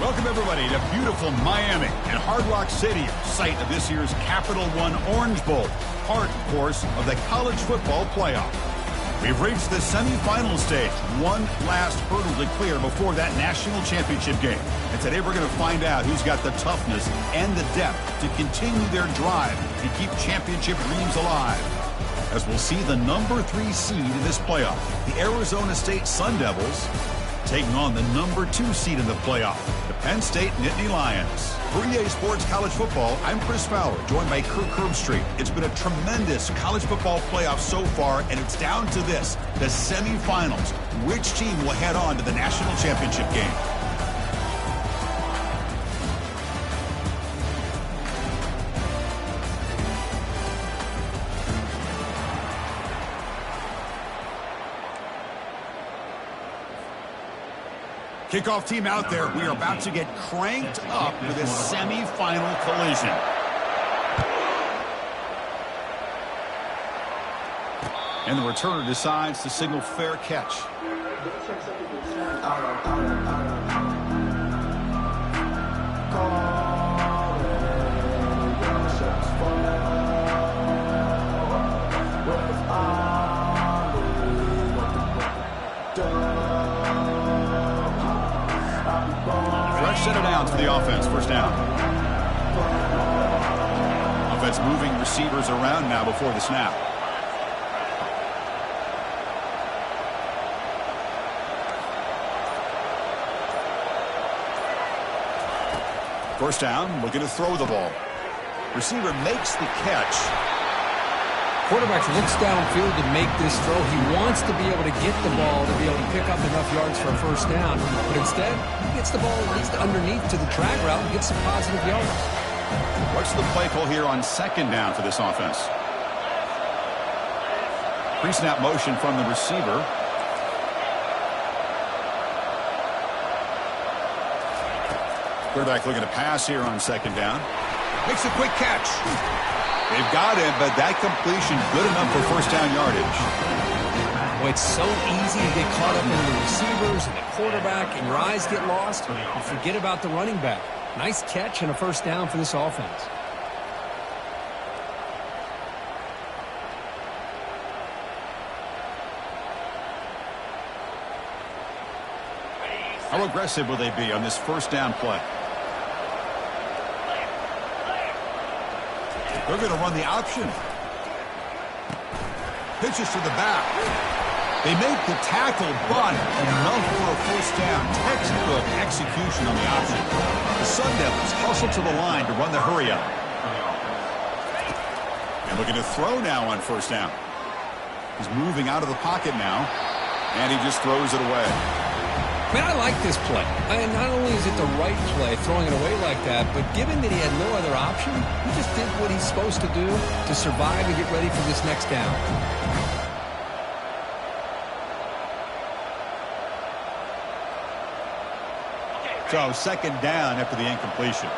Welcome, everybody, to beautiful Miami and Hard Rock Stadium, site of this year's Capital One Orange Bowl, part, of course, of the college football playoff. We've reached the semifinal stage, one last hurdle to clear before that national championship game. And today we're going to find out who's got the toughness and the depth to continue their drive and keep championship dreams alive. As we'll see the number 3 seed in this playoff, the Arizona State Sun Devils, taking on the number 2 seed in the playoff, the Penn State Nittany Lions. For EA Sports College Football, I'm Chris Fowler, joined by Kirk Herbstreit. It's been a tremendous college football playoff so far, and it's down to this, the semifinals. Which team will head on to the national championship game? Kickoff team out there. We are about to get cranked up for this semifinal collision. And the returner decides to signal fair catch. Set it down to the offense. First down. Offense moving receivers around now before the snap. First down, looking to throw the ball. Receiver makes the catch. Quarterback looks downfield to make this throw. He wants to be able to get the ball to be able to pick up enough yards for a first down. But instead, he gets the ball at least underneath to the drag route and gets some positive yards. What's the play call here on second down for this offense? Pre-snap motion from the receiver. Quarterback looking to pass here on second down. Makes a quick catch. They've got him, but that completion good enough for first down yardage. Well, it's so easy to get caught up in the receivers and the quarterback, and your eyes get lost. You forget about the running back. Nice catch and a first down for this offense. How aggressive will they be on this first down play? They're going to run the option. Pitches to the back. They make the tackle, but enough for a first down. Textbook execution on the option. The Sun Devils hustle to the line to run the hurry up. And looking to throw now on first down. He's moving out of the pocket now, and he just throws it away. Man, I like this play. Not only is it the right play, throwing it away like that, but given that he had no other option, he just did what he's supposed to do to survive and get ready for this next down. So, second down after the incompletion.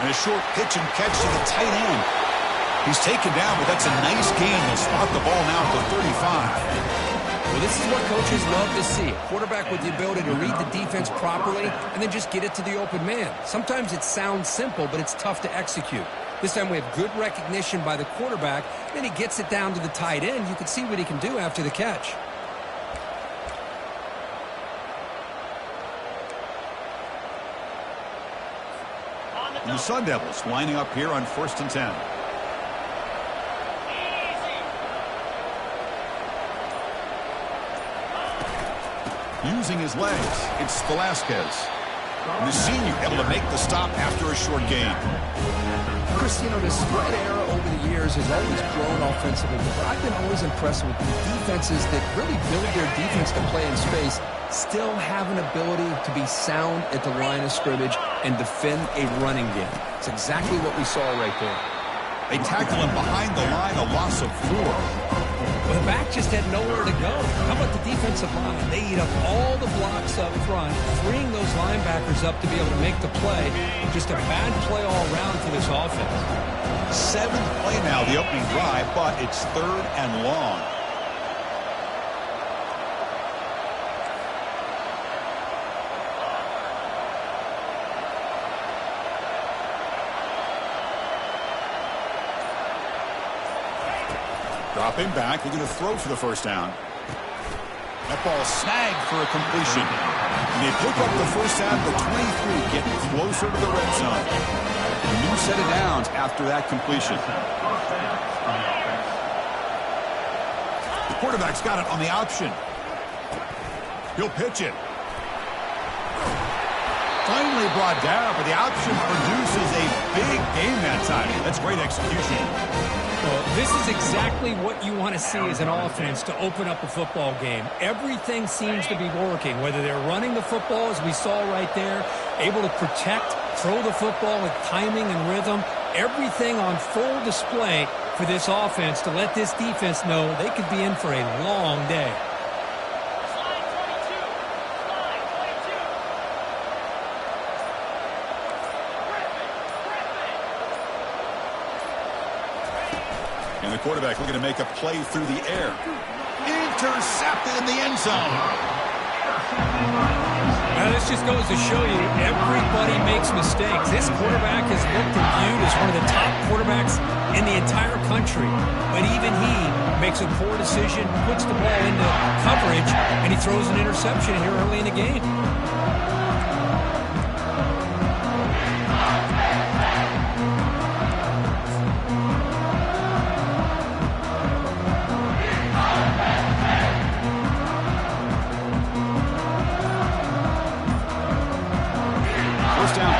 And a short pitch and catch to the tight end. He's taken down, but that's a nice gain. They'll spot the ball now at the 35. Well, this is what coaches love to see. A quarterback with the ability to read the defense properly and then just get it to the open man. Sometimes it sounds simple, but it's tough to execute. This time we have good recognition by the quarterback. Then he gets it down to the tight end. You can see what he can do after the catch. And the Sun Devils lining up here on 1st and 10. Using his legs, it's Velasquez. And the senior able to make the stop after a short gain. Chris, you know, the spread era over the years has always grown offensively, but I've been always impressed with the defenses that really build their defense to play in space, still have an ability to be sound at the line of scrimmage and defend a running game. It's exactly what we saw right there. They tackle him behind the line, a loss of 4. Well, the back just had nowhere to go. How about the defensive line? They eat up all the blocks up front, freeing those linebackers up to be able to make the play. Just a bad play all around for this offense. Seventh play now, the opening drive, but it's 3rd and long. Dropping back, looking to throw for the first down. That ball snagged for a completion. And they pick up the first down at the 23, getting closer to the red zone. A new set of downs after that completion. The quarterback's got it on the option. He'll pitch it. Finally brought down, but the option produces a big game that time. That's great execution. Well, this is exactly what you want to see as an offense to open up a football game. Everything seems to be working, whether they're running the football, as we saw right there, able to protect, throw the football with timing and rhythm. Everything on full display for this offense to let this defense know they could be in for a long day. And the quarterback looking to make a play through the air. Intercepted in the end zone. Now, this just goes to show you everybody makes mistakes. This quarterback is looked and viewed as one of the top quarterbacks in the entire country. But even he makes a poor decision, puts the ball into coverage, and he throws an interception here early in the game.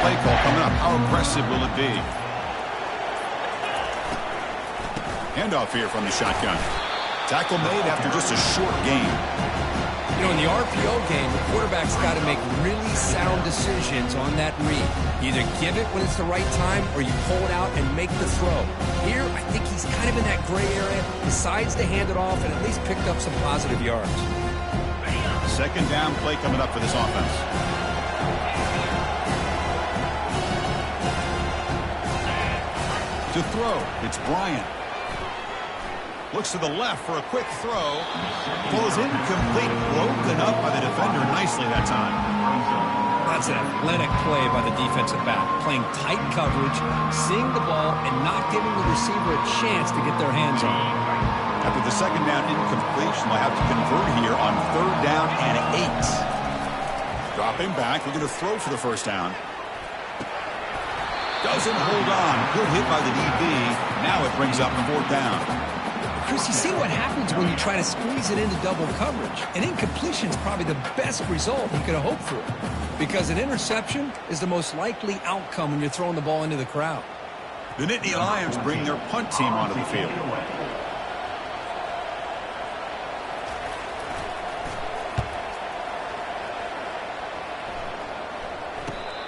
Play call coming up. How aggressive will it be? Handoff here from the shotgun. Tackle made after just a short gain. You know, in the RPO game, the quarterback's got to make really sound decisions on that read. You either give it when it's the right time or you pull it out and make the throw. Here, I think he's kind of in that gray area, decides to hand it off and at least picked up some positive yards. Second down play coming up for this offense. To throw, it's Bryant. Looks to the left for a quick throw. Falls incomplete, broken up by the defender nicely that time. That's an athletic play by the defensive back. Playing tight coverage, seeing the ball, and not giving the receiver a chance to get their hands on it. After the second down incompletion, they'll have to convert here on 3rd down and 8. Dropping back, looking to throw for the first down. Doesn't hold on. Good hit by the DB. Now it brings up 4th down. Chris, you see what happens when you try to squeeze it into double coverage. An incompletion is probably the best result he could have hoped for, because an interception is the most likely outcome when you're throwing the ball into the crowd. The Nittany Lions bring their punt team onto the field.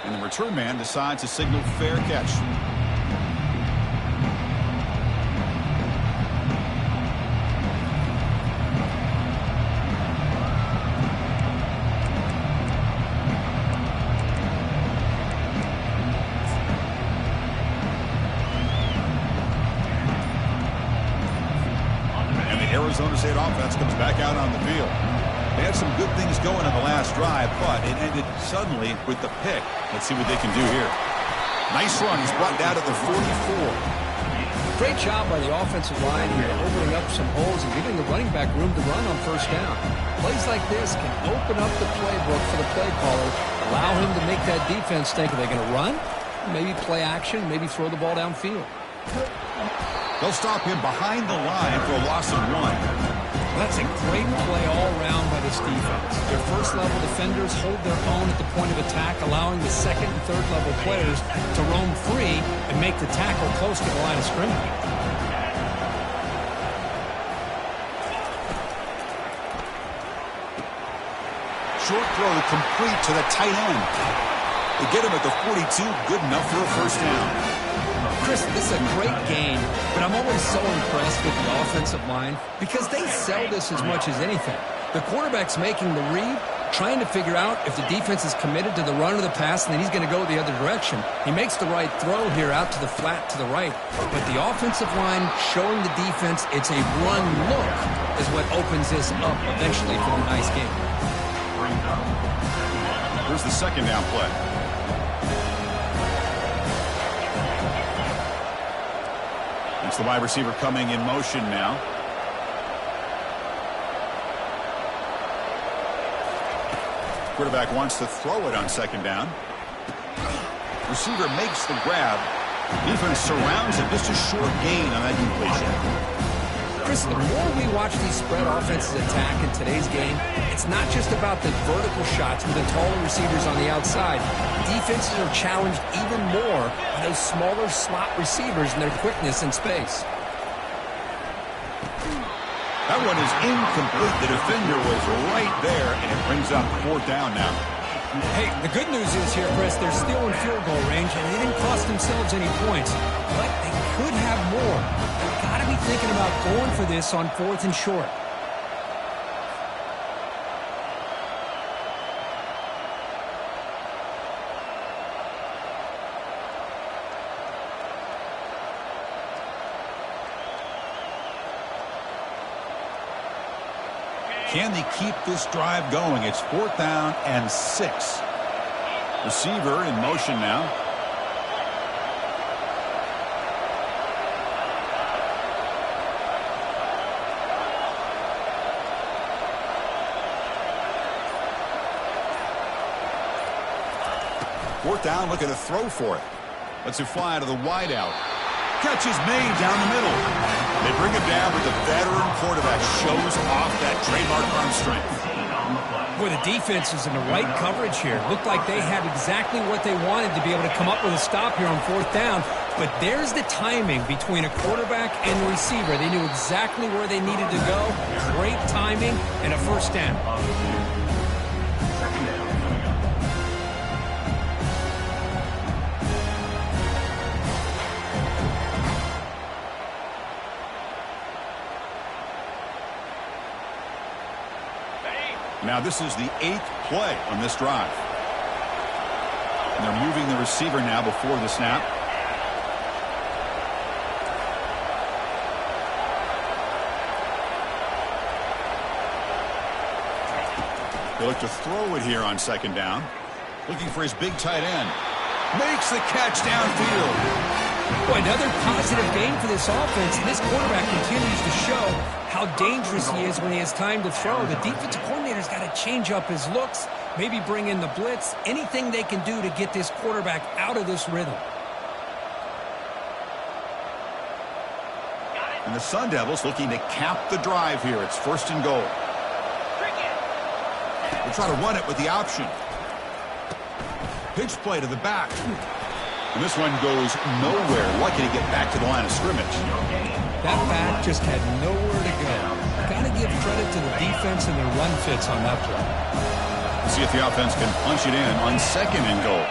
And the return man decides to signal fair catch. And the Arizona State offense comes back out on the field. They had some good things going in the last drive, but it ended suddenly with the pick. Let's see what they can do here. Nice run. He's brought down at the 44. Great job by the offensive line here, opening up some holes and giving the running back room to run on first down. Plays like this can open up the playbook for the play caller, allow him to make that defense think, are they going to run? Maybe play action, maybe throw the ball downfield. They'll stop him behind the line for a loss of 1. That's a great play all around by this defense. Their first-level defenders hold their own at the point of attack, allowing the second and third-level players to roam free and make the tackle close to the line of scrimmage. Short throw complete to the tight end. They get him at the 42, good enough for a first down. Chris, this is a great game, but I'm always so impressed with the offensive line because they sell this as much as anything. The quarterback's making the read, trying to figure out if the defense is committed to the run or the pass, and then he's going to go the other direction. He makes the right throw here out to the flat to the right, but the offensive line showing the defense it's a run look is what opens this up eventually for the nice game. Here's the second down play. It's the wide receiver coming in motion now. Quarterback wants to throw it on second down. Receiver makes the grab. Defense surrounds him. Just a short gain on that completion. Chris, the more we watch these spread offenses attack in today's game, it's not just about the vertical shots with the taller receivers on the outside. Defenses are challenged even more by those smaller slot receivers and their quickness in space. That one is incomplete. The defender was right there, and it brings up fourth down now. Hey, the good news is here, Chris, they're still in field goal range, and they didn't cost themselves any points. But they could have more. They've got to be thinking about going for this on 4th and short. Can they keep this drive going? It's 4th down and 6. Receiver in motion now. Fourth down, looking to throw for it. Lets it fly out of the wideout. Catch is made down the middle. They bring him down, but the veteran quarterback shows off that trademark arm strength. Boy, the defense is in the right coverage here. Looked like they had exactly what they wanted to be able to come up with a stop here on 4th down. But there's the timing between a quarterback and the receiver. They knew exactly where they needed to go. Great timing and a first down. Now this is the 8th play on this drive. And they're moving the receiver now before the snap. They look to throw it here on second down. Looking for his big tight end. Makes the catch downfield. Boy, another positive game for this offense. And this quarterback continues to show how dangerous he is when he has time to throw. The defensive coordinator's got to change up his looks, maybe bring in the blitz, anything they can do to get this quarterback out of this rhythm. And the Sun Devils looking to cap the drive here. It's 1st and goal. They'll try to run it with the option. Pitch play to the back. And this one goes nowhere. Lucky to get back to the line of scrimmage. That back just had nowhere to go. Got to give credit to the defense and their run fits on that play. See if the offense can punch it in on 2nd and goal.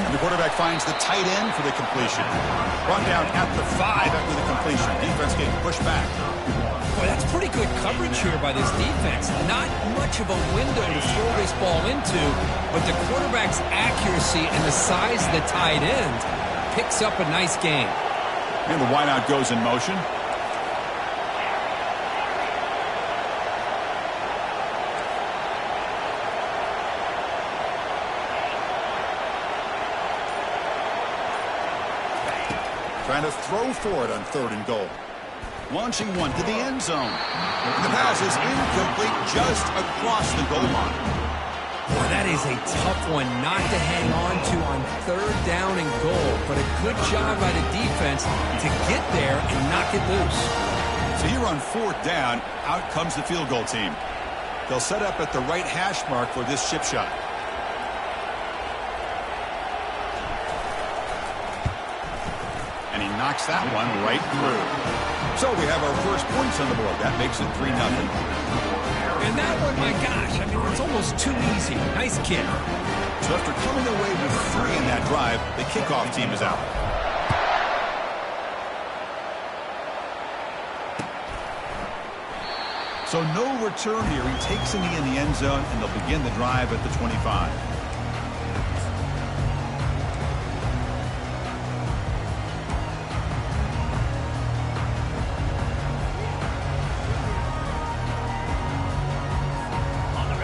And the quarterback finds the tight end for the completion. Brought down at the 5 after the completion. Defense getting pushed back. Boy, that's pretty good coverage here by this defense. Not much of a window to throw this ball into, but the quarterback's accuracy and the size of the tight end picks up a nice gain. And the wideout goes in motion. Trying to throw for it on 3rd and goal. Launching one to the end zone. The pass is incomplete just across the goal line. Boy, that is a tough one not to hang on to on 3rd down and goal. But a good job by the defense to get there and knock it loose. So here on 4th down, out comes the field goal team. They'll set up at the right hash mark for this chip shot. And he knocks that one right through. So we have our first points on the board. That makes it 3-0. And that one, my gosh, I mean, it's almost too easy. Nice kick. So after coming away with 3 in that drive, the kickoff team is out. So no return here. He takes a knee in the end zone, and they'll begin the drive at the 25.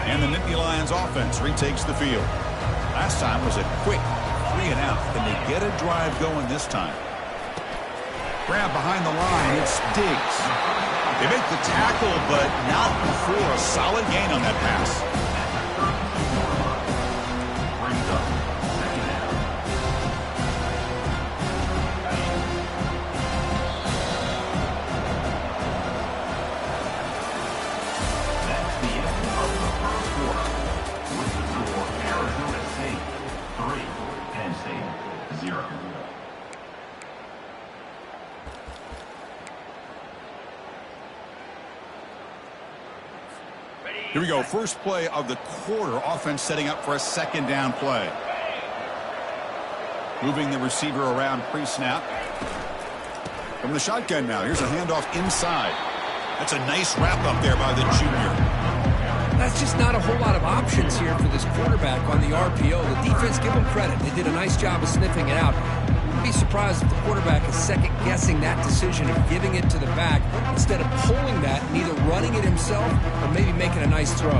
And the Nittany Lions offense retakes the field. Last time was a quick 3 and out. Can they get a drive going this time? Grab behind the line. It's Diggs. They make the tackle, but not before a solid gain on that pass. That's the end of the first quarter. With the score, Arizona State 3, Penn State 0. Here we go. First play of the quarter. Offense setting up for a second down play. Moving the receiver around pre-snap. From the shotgun now. Here's a handoff inside. That's a nice wrap up there by the junior. That's just not a whole lot of options here for this quarterback on the RPO. The defense, give them credit. They did a nice job of sniffing it out. I'd be surprised if the quarterback is second-guessing that decision of giving it to the back instead of pulling that and either running it himself or maybe making a nice throw.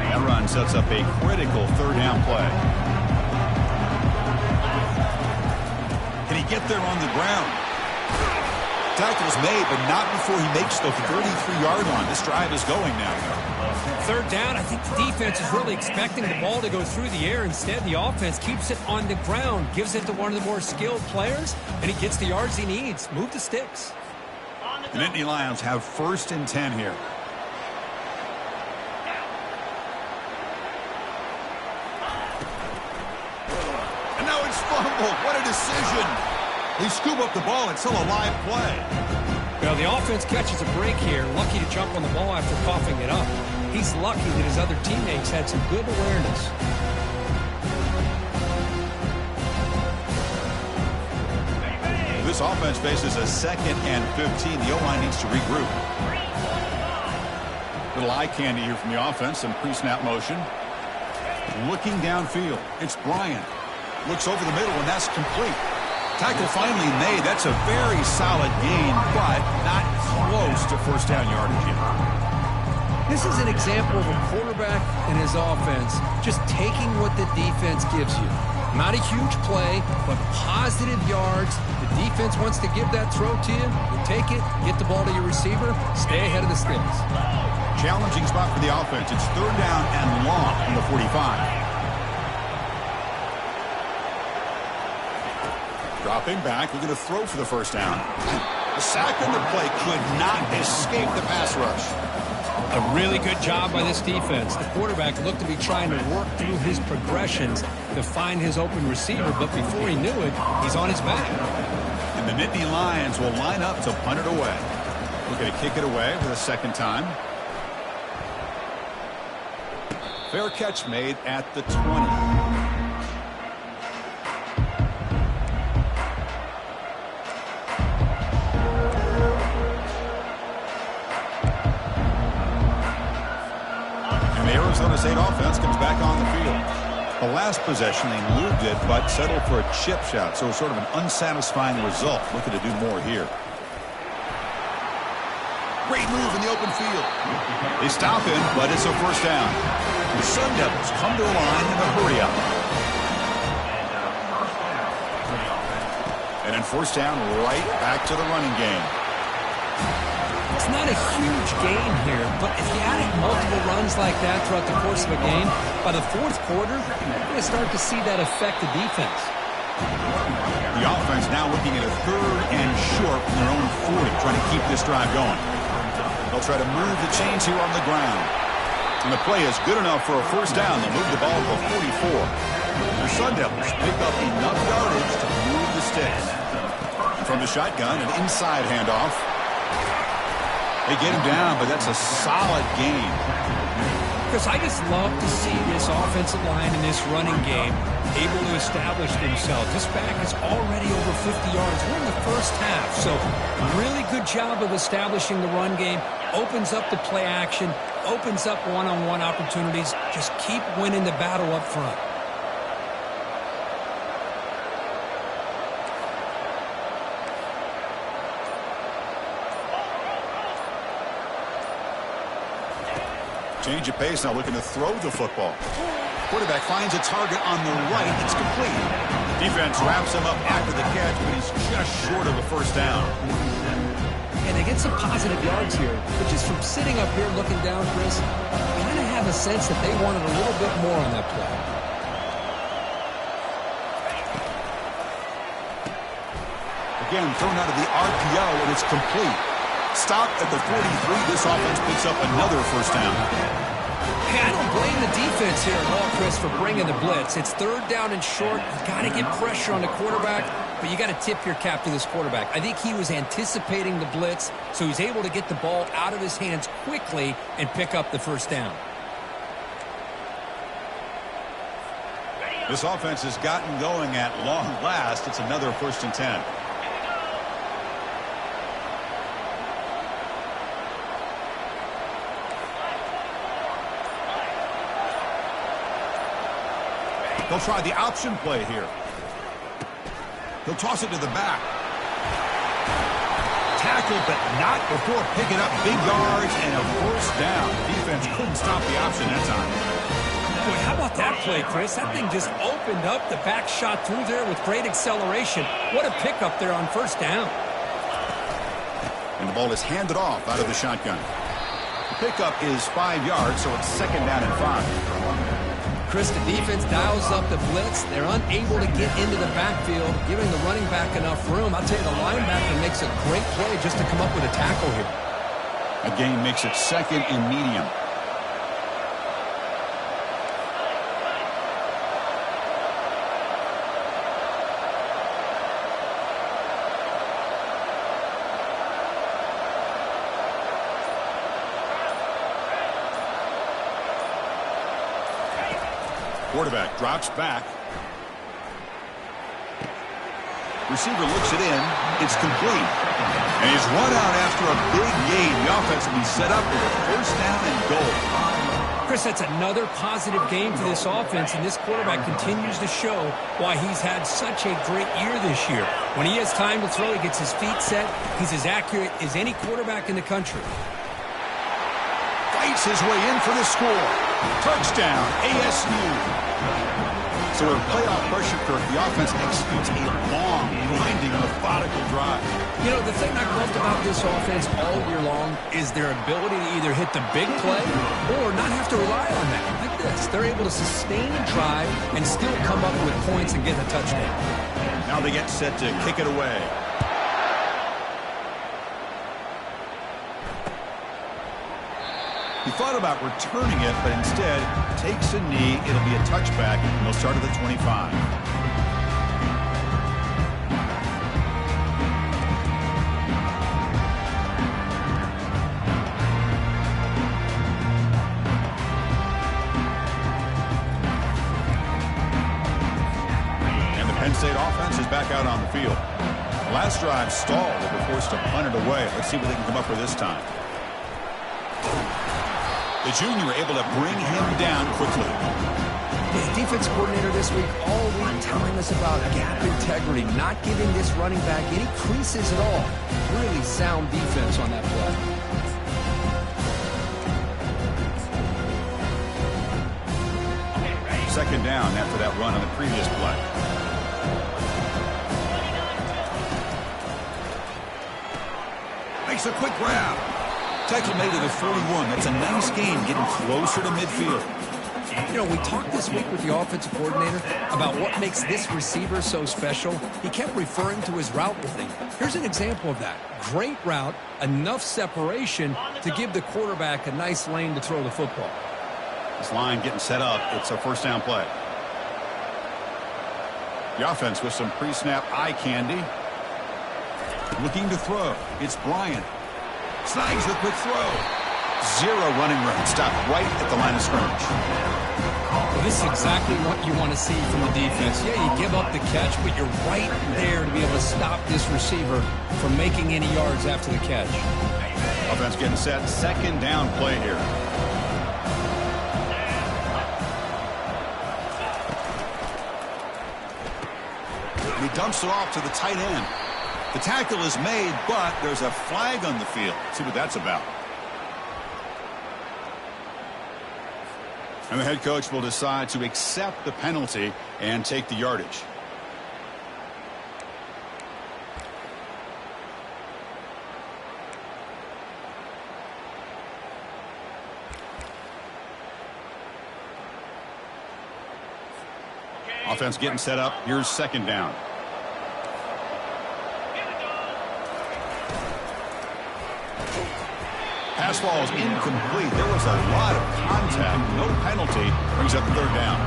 That run sets up a critical third down play. Can he get there on the ground? Tackle's made, but not before he makes the 33-yard line. This drive is going now. Third down, I think the defense is really expecting the ball to go through the air. Instead, the offense keeps it on the ground, gives it to one of the more skilled players, and he gets the yards he needs. Move the sticks. The Nittany Lions have 1st and 10 here. And now it's fumbled. What a decision. They scoop up the ball. It's still a live play. Well, the offense catches a break here. Lucky to jump on the ball after coughing it up. He's lucky that his other teammates had some good awareness. This offense faces a 2nd and 15. The O-line needs to regroup. Little eye candy here from the offense. Some pre-snap motion. Looking downfield. It's Bryant. Looks over the middle, and that's complete. Tackle finally made. That's a very solid gain, but not close to first down yardage yet. This is an example of a quarterback and his offense just taking what the defense gives you. Not a huge play, but positive yards. The defense wants to give that throw to you. You take it, get the ball to your receiver, stay ahead of the sticks. Challenging spot for the offense. It's third down and long from the 45. Dropping back, looking to throw for the first down. The sack on the play could not escape the pass rush. A really good job by this defense. The quarterback looked to be trying to work through his progressions to find his open receiver, but before he knew it, he's on his back. And the Nittany Lions will line up to punt it away. Looking to kick it away for the second time. Fair catch made at the 20. Arizona State offense comes back on the field. The last possession, they moved it, but settled for a chip shot, so sort of an unsatisfying result. Looking to do more here. Great move in the open field. They stop him, but it's a first down. The Sun Devils come to a line in a hurry up. And then first down, right back to the running game. It's not a huge gain here, but if you add multiple runs like that throughout the course of a game, by the fourth quarter, you're going to start to see that affect the defense. The offense now looking at a 3rd and short from their own 40, trying to keep this drive going. They'll try to move the chains here on the ground. And the play is good enough for a first down. They'll move the ball to 44. The Sun Devils pick up enough yardage to move the sticks. From the shotgun, an inside handoff. They get him down, but that's a solid gain. Chris, I just love to see this offensive line in this running game able to establish themselves. This back is already over 50 yards. We're in the first half, so really good job of establishing the run game. Opens up the play action, opens up one-on-one opportunities. Just keep winning the battle up front. Change of pace now, looking to throw the football. Quarterback finds a target on the right. It's complete. Defense wraps him up after the catch, but he's just short of the first down. And they get some positive yards here, but just from sitting up here looking down, Chris, I kind of have a sense that they wanted a little bit more on that play. Again, thrown out of the RPO, and it's complete. Stopped at the 43. This offense picks up another first down. Hey, I don't blame the defense here at all, Chris, for bringing the blitz. It's third down and short. You've got to get pressure on the quarterback, but you got to tip your cap to this quarterback. I think he was anticipating the blitz, so he's able to get the ball out of his hands quickly and pick up the first down. This offense has gotten going at long last. It's another 1st and 10. They'll try the option play here. He'll toss it to the back. Tackled, but not before picking up big yards and a first down. Defense couldn't stop the option that time. Boy, how about that play, Chris? That thing just opened up. The back shot through there with great acceleration. What a pickup there on first down. And the ball is handed off out of the shotgun. The pickup is 5 yards, so it's 2nd down and 5. Chris, the defense dials up the blitz. They're unable to get into the backfield, giving the running back enough room. I'll tell you, the linebacker makes a great play just to come up with a tackle here. A gain makes it 2nd and medium. Quarterback drops back. Receiver looks it in. It's complete. And he's run out after a big gain. The offense will be set up with a first down and goal. Chris, that's another positive game for this offense, and this quarterback continues to show why he's had such a great year this year. When he has time to throw, he gets his feet set. He's as accurate as any quarterback in the country. Fights his way in for the score. Touchdown, ASU. So with playoff pressure, Kirk, the offense executes a long, grinding, methodical drive. You know, the thing I've loved about this offense all year long is their ability to either hit the big play or not have to rely on that. Like this, they're able to sustain a drive and still come up with points and get a touchdown. Now they get set to kick it away. He thought about returning it, but instead takes a knee. It'll be a touchback, and they'll start at the 25. And the Penn State offense is back out on the field. The last drive stalled. They were forced to punt it away. Let's see what they can come up with this time. The junior able to bring him down quickly. The defense coordinator this week all week telling us about gap integrity, not giving this running back any creases at all. Really sound defense on that play. Second down after that run on the previous play. Makes a quick grab. Tackle made to the 41. That's a nice gain, getting closer to midfield. You know, we talked this week with the offensive coordinator about what makes this receiver so special. He kept referring to his route running. Here's an example of that. Great route, enough separation to give the quarterback a nice lane to throw the football. This line getting set up. It's a first down play. The offense with some pre-snap eye candy. Looking to throw. It's Bryant. Snags the quick throw. Zero running room. Stopped right at the line of scrimmage. Well, this is exactly what you want to see from the defense. Yeah, you give up the catch, but you're right there to be able to stop this receiver from making any yards after the catch. Offense getting set. Second down play here. He dumps it off to the tight end. The tackle is made, but there's a flag on the field. Let's see what that's about. And the head coach will decide to accept the penalty and take the yardage. Offense getting set up. Here's second down. Pass ball is incomplete. There was a lot of contact. No penalty. Brings up third down.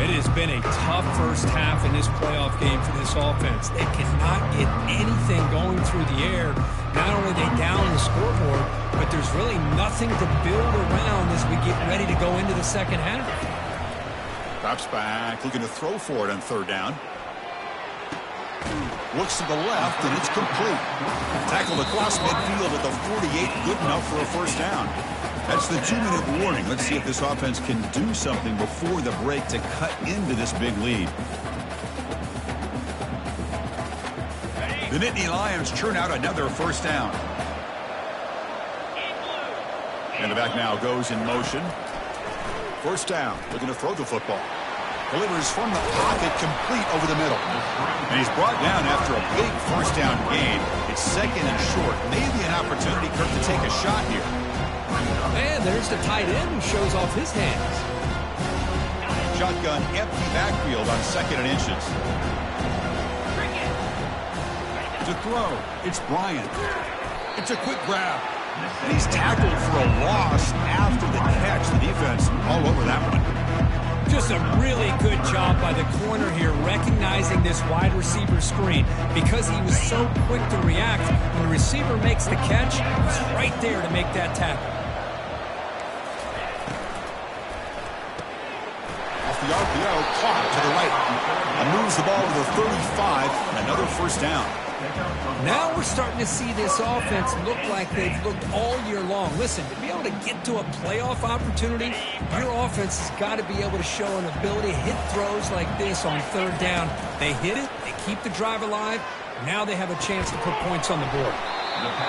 It has been a tough first half in this playoff game for this offense. They cannot get anything going through the air. Not only are they down the scoreboard, but there's really nothing to build around as we get ready to go into the second half. Drops back, looking to throw for it on third down. Looks to the left, and it's complete. Tackled across midfield at the 48, good enough for a first down. That's the 2-minute warning. Let's see if this offense can do something before the break to cut into this big lead. The Nittany Lions churn out another first down. And the back now goes in motion. First down, looking to throw the football. Delivers from the pocket, complete over the middle. And he's brought down after a big first down gain. It's second and short. Maybe an opportunity, Kirk, to take a shot here. And there's the tight end who shows off his hands. Shotgun, empty backfield on second and inches. To throw, it's Bryant. It's a quick grab. And he's tackled for a loss after the catch. The defense all over that one. Just a really good job by the corner here, recognizing this wide receiver screen. Because he was so quick to react, when the receiver makes the catch, he's right there to make that tackle. Off the RPO, caught to the right. And moves the ball to the 35, and another first down. Now we're starting to see this offense look like they've looked all year long. Listen, to be able to get to a playoff opportunity, your offense has got to be able to show an ability to hit throws like this on third down. They hit it, they keep the drive alive. Now they have a chance to put points on the board.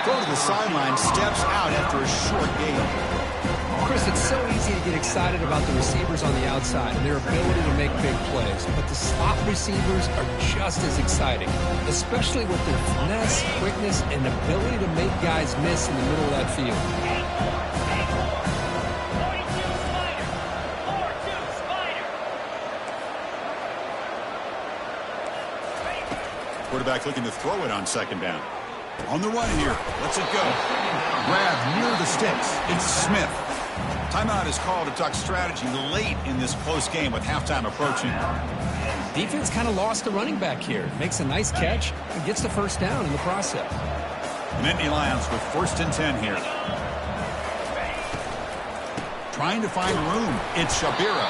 Throw to the sideline, steps out after a short gain. Chris, it's so easy to get excited about the receivers on the outside and their ability to make big plays, but the slot receivers are just as exciting, especially with their finesse, quickness, and ability to make guys miss in the middle of that field. Quarterback looking to throw it on second down. On the run here. Lets it go. Grab near the sticks. It's Smith. Timeout is called to talk strategy late in this close game with halftime approaching. Defense kind of lost the running back here. Makes a nice catch and gets the first down in the process. The Nittany Lions with first and 10 here. Trying to find room. It's Shabira.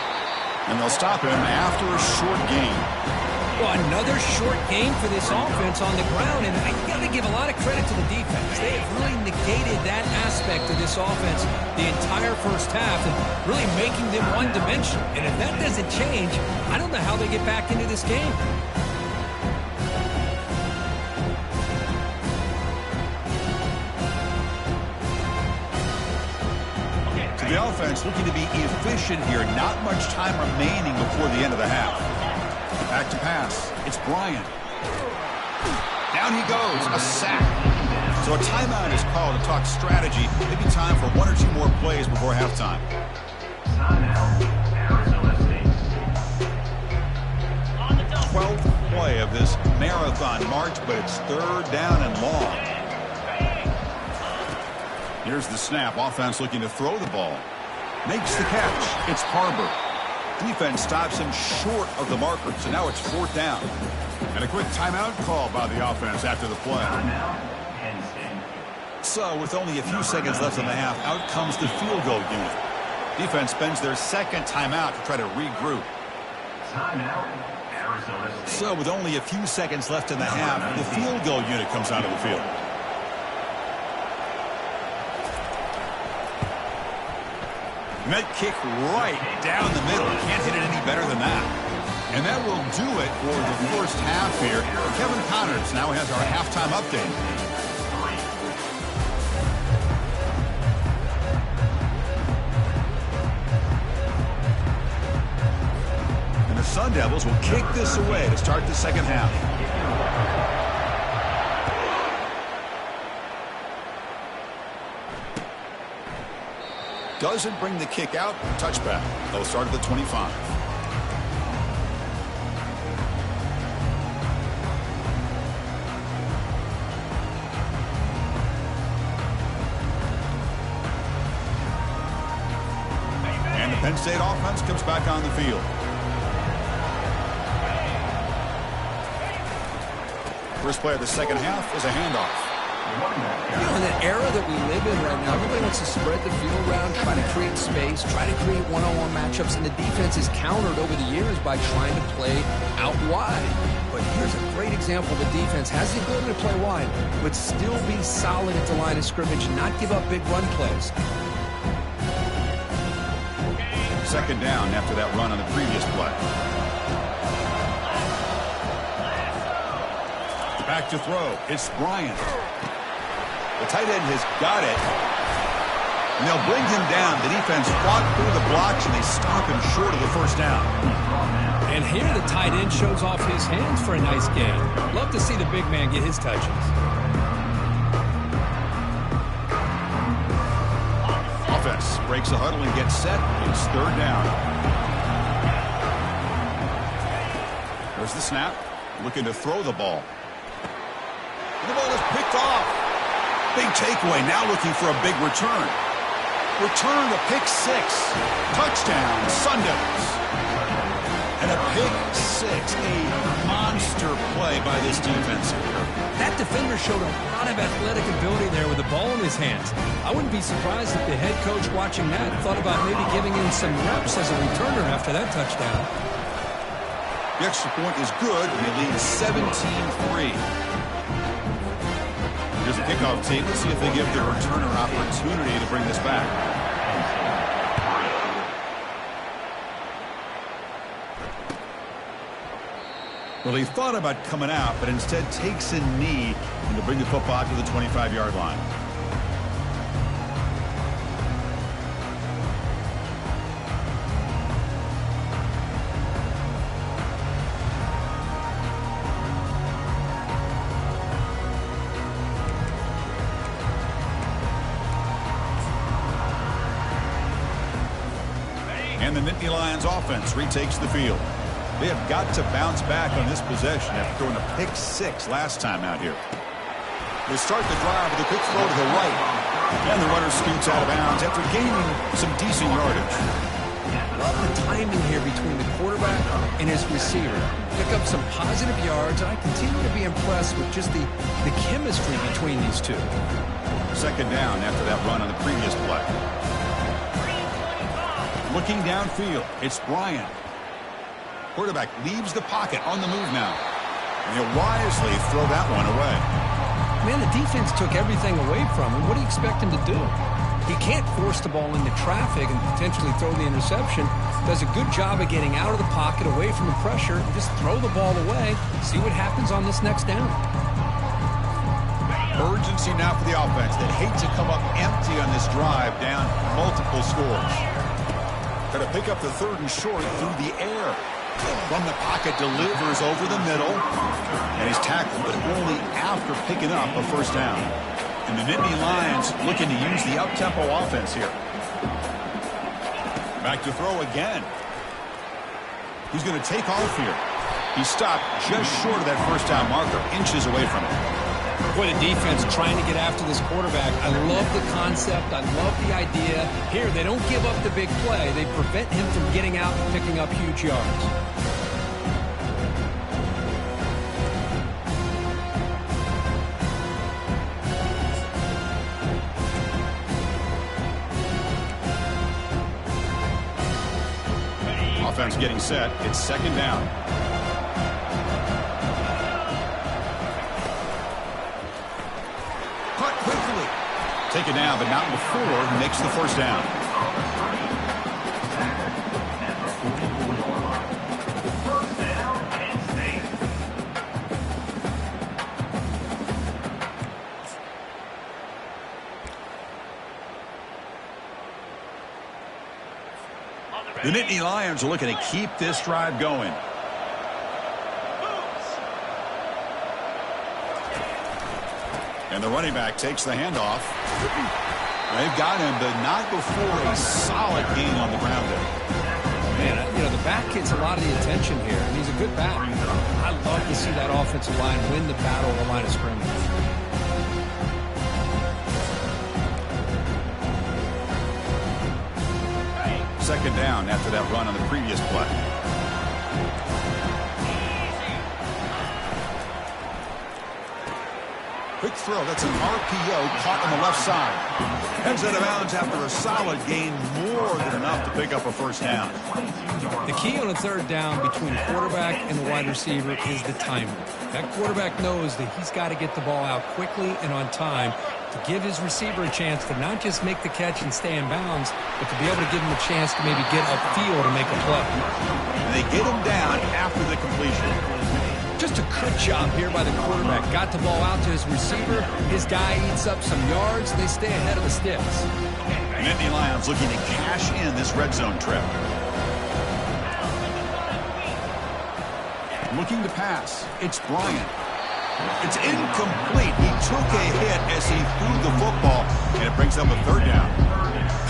And they'll stop him after a short gain. Well, another short game for this offense on the ground, and I got to give a lot of credit to the defense. They have really negated that aspect of this offense the entire first half and really making them one-dimensional. And if that doesn't change, I don't know how they get back into this game. So the offense looking to be efficient here. Not much time remaining before the end of the half. Back to pass. It's Bryant. Down he goes. A sack. So a timeout is called to talk strategy. Maybe time for one or two more plays before halftime. 12th play of this marathon march, but it's third down and long. Here's the snap. Offense looking to throw the ball. Makes the catch. It's Harbor. Defense stops him short of the marker, so now it's fourth down. And a quick timeout call by the offense after the play. So with only a few seconds left in the half, out comes the field goal unit. Defense spends their second timeout to try to regroup. Timeout, Arizona State. So with only a few seconds left in the half, the field goal unit comes onto the field. And that kick right down the middle. Can't hit it any better than that. And that will do it for the first half here. Kevin Connors now has our halftime update. And the Sun Devils will kick this away to start the second half. Doesn't bring the kick out. Touchback. They'll start at the 25. And the Penn State offense comes back on the field. First play of the second half is a handoff. You know, in the era that we live in right now, everybody wants to spread the field around, try to create space, try to create one-on-one matchups, and the defense is countered over the years by trying to play out wide. But here's a great example. The defense has the ability to play wide, but still be solid at the line of scrimmage and not give up big run plays. Second down after that run on the previous play. Back to throw. It's Bryant. The tight end has got it. And they'll bring him down. The defense fought through the blocks, and they stop him short of the first down. And here the tight end shows off his hands for a nice gain. Love to see the big man get his touches. Offense breaks a huddle and gets set. It's third down. There's the snap. Looking to throw the ball. The ball is picked off. Big takeaway. Now looking for a big return. Return to pick six. Touchdown, Sun Devils. And a pick six. A monster play by this defense. That defender showed a lot of athletic ability there with the ball in his hands. I wouldn't be surprised if the head coach watching that thought about maybe giving him some reps as a returner after that touchdown. The extra point is good, and it leads 17-3. Here's the kickoff team. Let's see if they give the returner opportunity to bring this back. Well, he thought about coming out, but instead takes a knee and to bring the football to the 25-yard line. And the Nittany Lions offense retakes the field. They have got to bounce back on this possession after throwing a pick six last time out here. They start the drive with a quick throw to the right. And the runner scoots out of bounds after gaining some decent yardage. Love the timing here between the quarterback and his receiver. Pick up some positive yards, and I continue to be impressed with just the chemistry between these two. Second down after that run on the previous play. Looking downfield, it's Bryant. Quarterback leaves the pocket on the move now. And he'll wisely throw that one away. Man, the defense took everything away from him. What do you expect him to do? He can't force the ball into traffic and potentially throw the interception. Does a good job of getting out of the pocket, away from the pressure. Just throw the ball away. See what happens on this next down. Urgency now for the offense that hate to come up empty on this drive, down multiple scores. Got to pick up the third and short through the air. From the pocket, delivers over the middle. And he's tackled, but only after picking up a first down. And the Nittany Lions looking to use the up-tempo offense here. Back to throw again. He's going to take off here. He stopped just short of that first down marker, inches away from it. Boy, the defense trying to get after this quarterback. I love the concept. I love the idea. Here, they don't give up the big play. They prevent him from getting out and picking up huge yards. Offense getting set. It's second down. Caught quickly. Taken down, but not before he makes the first down. The Nittany Lions are looking to keep this drive going. And the running back takes the handoff. They've got him, but not before a solid gain on the ground there. Man, you know, the back gets a lot of the attention here, and he's a good back. I love to see that offensive line win the battle on the line of scrimmage. Second down after that run on the previous play. Quick throw. That's an RPO caught on the left side. Heads out of bounds after a solid gain, more than enough to pick up a first down. The key on a third down between the quarterback and the wide receiver is the timing. That quarterback knows that he's got to get the ball out quickly and on time to give his receiver a chance to not just make the catch and stay in bounds, but to be able to give him a chance to maybe get upfield and make a play. And they get him down after the completion. Just a good job here by the quarterback. Got the ball out to his receiver. His guy eats up some yards. They stay ahead of the sticks. The Nittany Lions looking to cash in this red zone trip. Looking to pass. It's Bryant. It's incomplete. He took a hit as he threw the football, and it brings up a third down.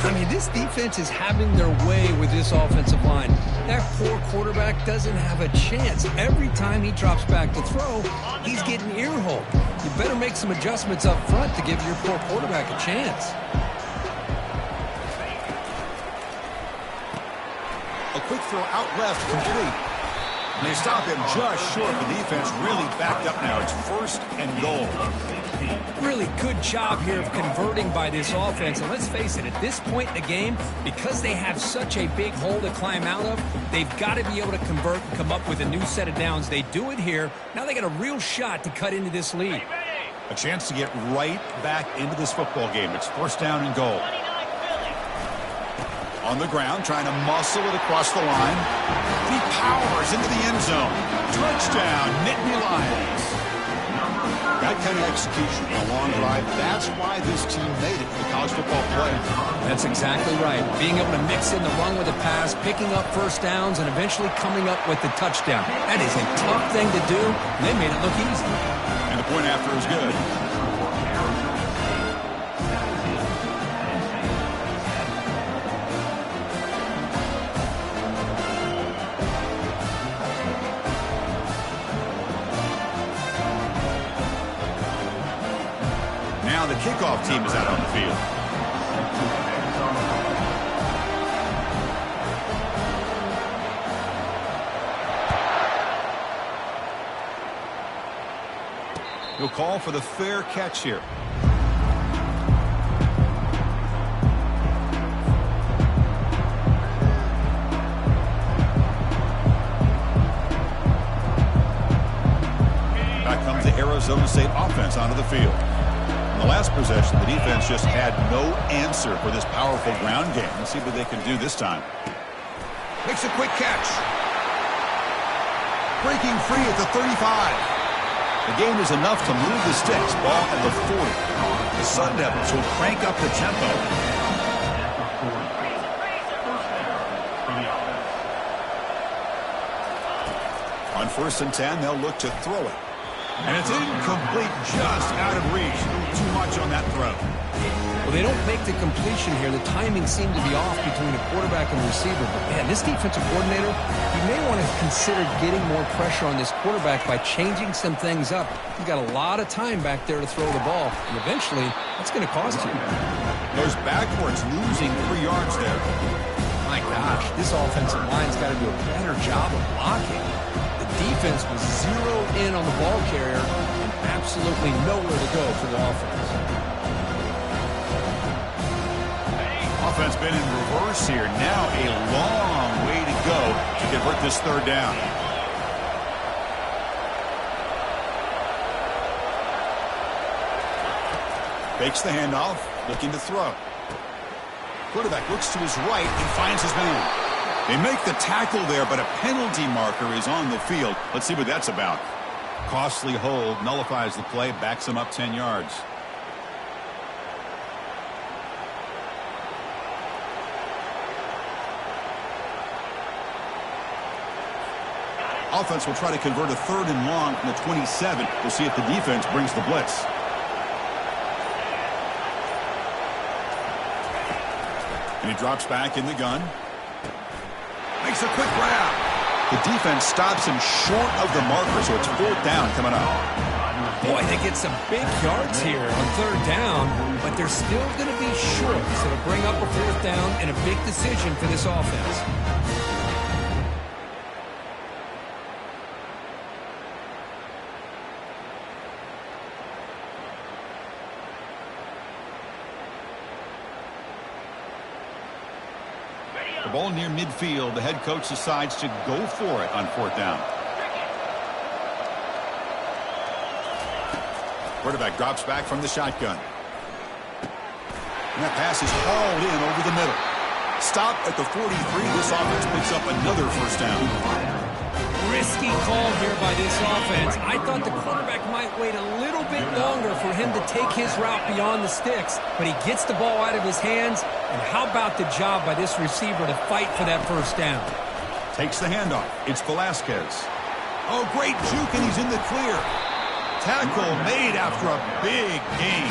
I mean, this defense is having their way with this offensive line. That poor quarterback doesn't have a chance. Every time he drops back to throw, he's getting ear-holed. You better make some adjustments up front to give your poor quarterback a chance. A quick throw out left, complete. And they stop him just short. The defense really backed up now. It's first and goal. Really good job here of converting by this offense. And let's face it, at this point in the game, because they have such a big hole to climb out of, they've got to be able to convert and come up with a new set of downs. They do it here. Now they got a real shot to cut into this lead. A chance to get right back into this football game. It's first down and goal. On the ground, trying to muscle it across the line. He powers into the end zone. Touchdown, Nittany Lions. That kind of execution on a long drive, that's why this team made it to the college football playoff. That's exactly right. Being able to mix in the run with the pass, picking up first downs, and eventually coming up with the touchdown. That is a tough thing to do, and they made it look easy. And the point after is good. Now the kickoff team is out on the field. He'll call for the fair catch here. Back comes the Arizona State offense onto the field. In the last possession, the defense just had no answer for this powerful ground game. Let's see what they can do this time. Makes a quick catch. Breaking free at the 35. The game is enough to move the sticks. Ball at the 40. The Sun Devils will crank up the tempo. On 1st and 10, they'll look to throw it. And it's incomplete, just out of reach. Too much on that throw. Well, they don't make the completion here. The timing seemed to be off between the quarterback and the receiver. But, man, this defensive coordinator, he may want to consider getting more pressure on this quarterback by changing some things up. He's got a lot of time back there to throw the ball. And eventually, that's going to cost you. Goes backwards, losing 3 yards there. My gosh, this offensive line's got to do a better job of blocking. Defense was zeroed in on the ball carrier and absolutely nowhere to go for the offense. Offense been in reverse here. Now a long way to go convert this third down. Fakes the handoff, looking to throw. Quarterback looks to his right and finds his man. They make the tackle there, but a penalty marker is on the field. Let's see what that's about. Costly hold, nullifies the play, backs him up 10 yards. Offense will try to convert a 3rd and long from the 27. We'll see if the defense brings the blitz. And he drops back in the gun. Makes a quick grab. The defense stops him short of the marker, so it's 4th down coming up. Boy, they get some big yards here on 3rd down, but they're still going to be short. So to bring up a 4th down and a big decision for this offense. The ball near midfield. The head coach decides to go for it on 4th down. Quarterback drops back from the shotgun. And that pass is hauled in over the middle. Stop at the 43. This offense picks up another 1st down. Risky call here by this offense. I thought the quarterback might wait a little bit longer for him to take his route beyond the sticks, but he gets the ball out of his hands. And how about the job by this receiver to fight for that 1st down? Takes the handoff. It's Velasquez. Oh, great juke, and he's in the clear. Tackle made after a big gain.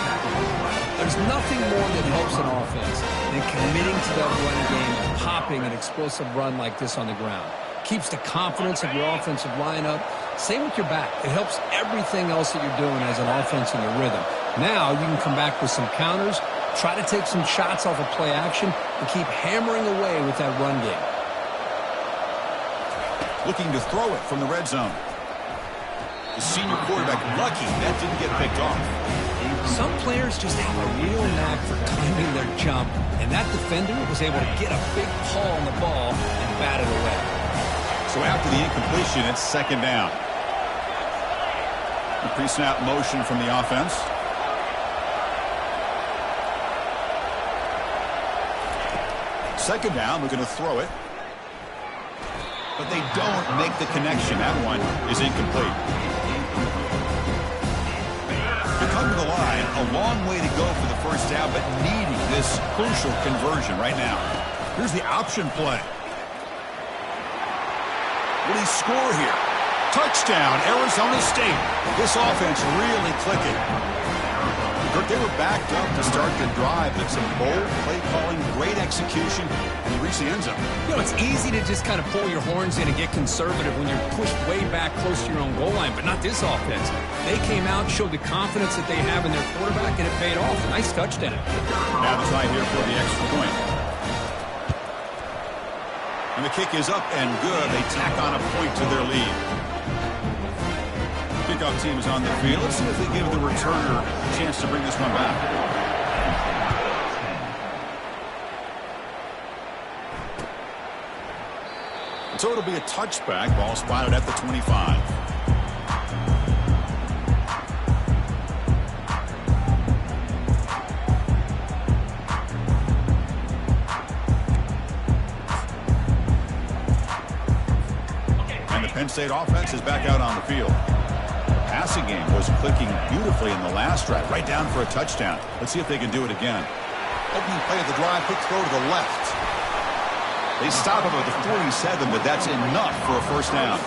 There's nothing more that helps an offense than committing to that run game and popping an explosive run like this on the ground. Keeps the confidence of your offensive lineup. Same with your back. It helps everything else that you're doing as an offense in your rhythm. Now you can come back with some counters, try to take some shots off of play action, and keep hammering away with that run game. Looking to throw it from the red zone. The senior quarterback lucky that didn't get picked off. Some players just have a real knack for timing their jump, and that defender was able to get a big paw on the ball and bat it away. So after the incompletion, it's 2nd down. The pre-snap motion from the offense. Second down, we're going to throw it. But they don't make the connection. That one is incomplete. To come to the line, a long way to go for the 1st down, but needing this crucial conversion right now. Here's the option play. Will he score here? Touchdown, Arizona State. This offense really clicking. They were backed up to start the drive, but some bold play calling, great execution, and he reached the end zone. You know, it's easy to just kind of pull your horns in and get conservative when you're pushed way back close to your own goal line, but not this offense. They came out, showed the confidence that they have in their quarterback, and it paid off. Nice touchdown. Now the try here for the extra point. And the kick is up and good. They tack on a point to their lead. Kickoff team is on the field. Let's see if they give the returner a chance to bring this one back. So it'll be a touchback. Ball spotted at the 25. And the Penn State offense is back out on the field. Passing game was clicking beautifully in the last drive, right down for a touchdown. Let's see if they can do it again. Opening play of the drive, quick throw to the left. They stop him at the 47, but that's enough for a 1st down.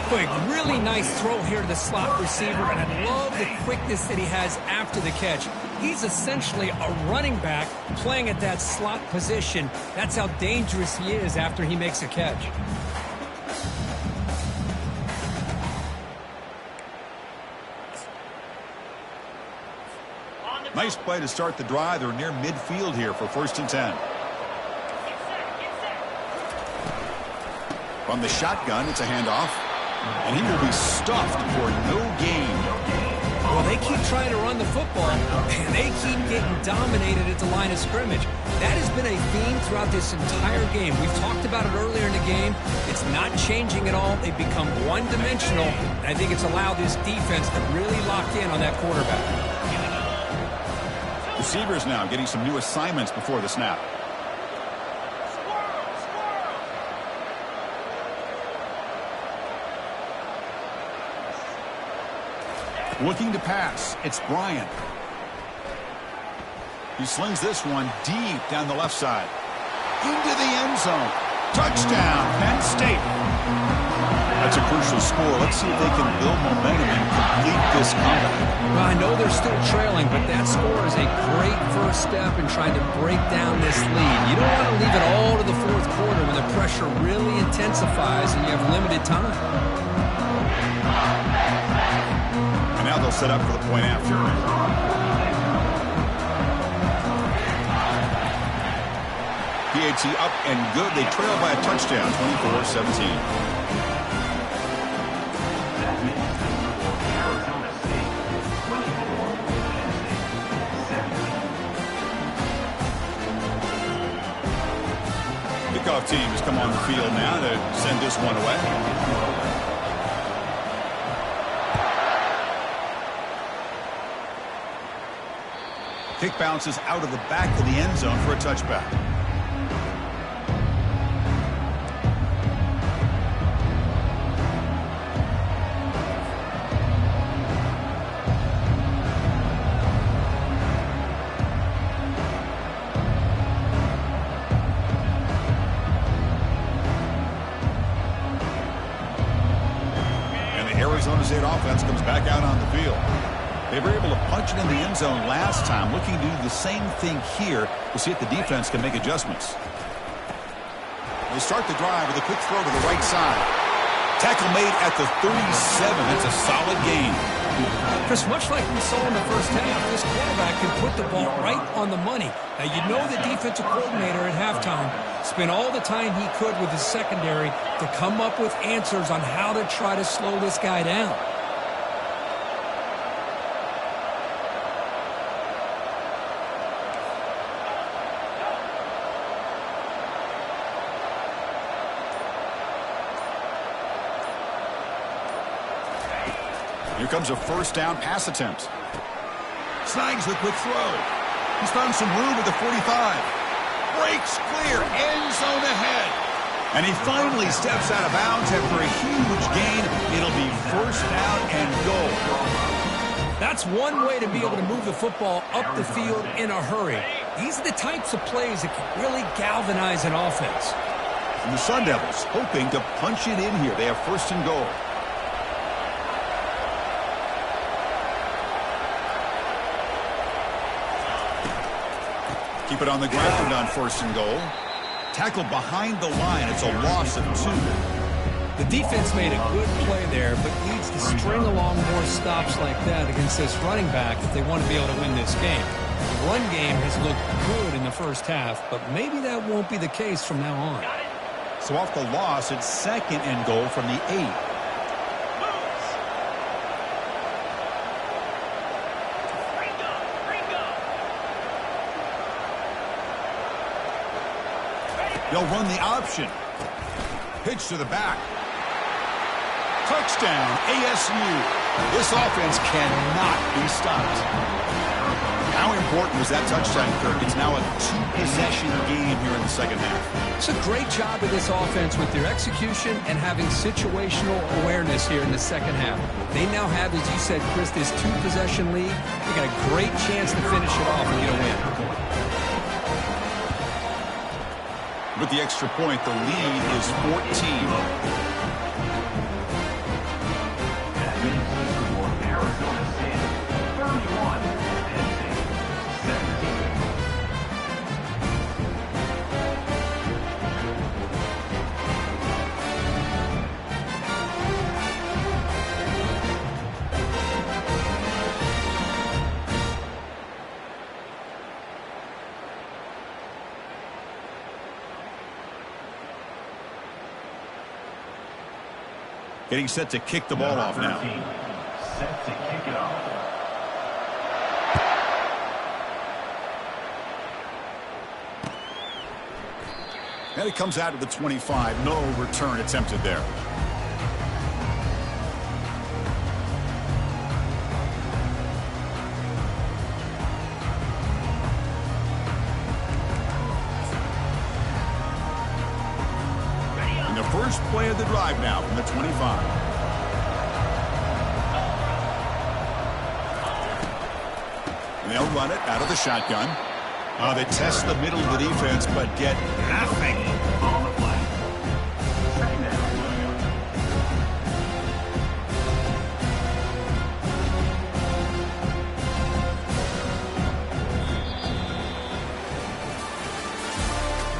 Quick, really nice throw here to the slot receiver, and I love the quickness that he has after the catch. He's essentially a running back playing at that slot position. That's how dangerous he is after he makes a catch. Nice play to start the drive. They're near midfield here for 1st and 10. From the shotgun, it's a handoff. And he will be stuffed for no gain. Well, they keep trying to run the football, and they keep getting dominated at the line of scrimmage. That has been a theme throughout this entire game. We've talked about it earlier in the game. It's not changing at all. They've become one-dimensional, and I think it's allowed this defense to really lock in on that quarterback. Receivers now getting some new assignments before the snap. Looking to pass, it's Bryant. He slings this one deep down the left side. Into the end zone. Touchdown, Penn State. That's a crucial score. Let's see if they can build momentum and complete this comeback. Well, I know they're still trailing, but that score is a great first step in trying to break down this lead. You don't want to leave it all to the fourth quarter when the pressure really intensifies and you have limited time. And now they'll set up for the point after. PAT up and good. They trail by a touchdown, 24-17. Kickoff teams come on the field now to send this one away. Kick bounces out of the back of the end zone for a touchback. And the Arizona State offense comes back out on the field. They were able to punch it in the end zone last time, looking to do the same thing here to see if the defense can make adjustments. They start the drive with a quick throw to the right side. Tackle made at the 37. That's a solid gain. Chris, much like we saw in the first half, this quarterback can put the ball right on the money. Now, you know the defensive coordinator at halftime spent all the time he could with his secondary to come up with answers on how to try to slow this guy down. Here comes a first down pass attempt. Snags the quick throw. He's found some room at the 45. Breaks clear. End zone ahead. And he finally steps out of bounds after a huge gain. It'll be first down and goal. That's one way to be able to move the football up the field in a hurry. These are the types of plays that can really galvanize an offense. And the Sun Devils hoping to punch it in here. They have first and goal. Keep it on the ground on first and goal. Tackle behind the line. It's a loss of 2. The defense made a good play there, but needs to string along more stops like that against this running back if they want to be able to win this game. The run game has looked good in the first half, but maybe that won't be the case from now on. So off the loss, it's second and goal from the 8. They'll run the option. Pitch to the back. Touchdown, ASU. This offense cannot be stopped. How important was that touchdown, Kirk? It's now a 2-possession game here in the second half. It's a great job of this offense with their execution and having situational awareness here in the second half. They now have, as you said, Chris, this 2-possession lead. They got a great chance to finish it off and get a win. With the extra point, the lead is 14. That means the score, Arizona State 31, Penn State 17. Getting set to kick the ball off now. Set to kick it off. And it comes out of the 25. No return attempted there. And the first play of the drive now from the 25. And they'll run it out of the shotgun. They test the middle of the defense, but get nothing. On the play. Second down.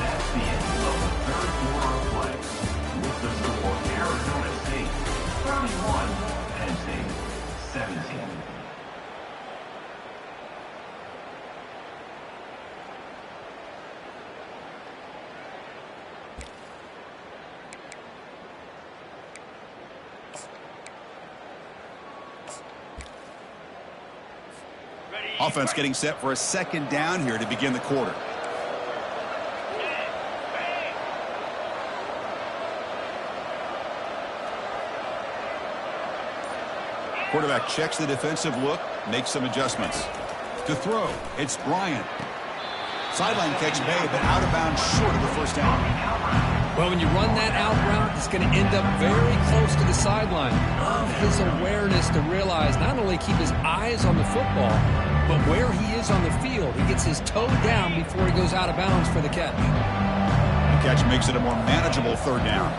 That's the end of the third quarter of play. With the score, Arizona State 31, Penn State 17. Offense getting set for a second down here to begin the quarter. Quarterback checks the defensive look, makes some adjustments. To throw, it's Bryant. Sideline catch made, but out of bounds short of the first down. Well, when you run that out route, it's going to end up very close to the sideline. Love his awareness to realize not only keep his eyes on the football, but where he is on the field. He gets his toe down before he goes out of bounds for the catch. The catch makes it a more manageable third down.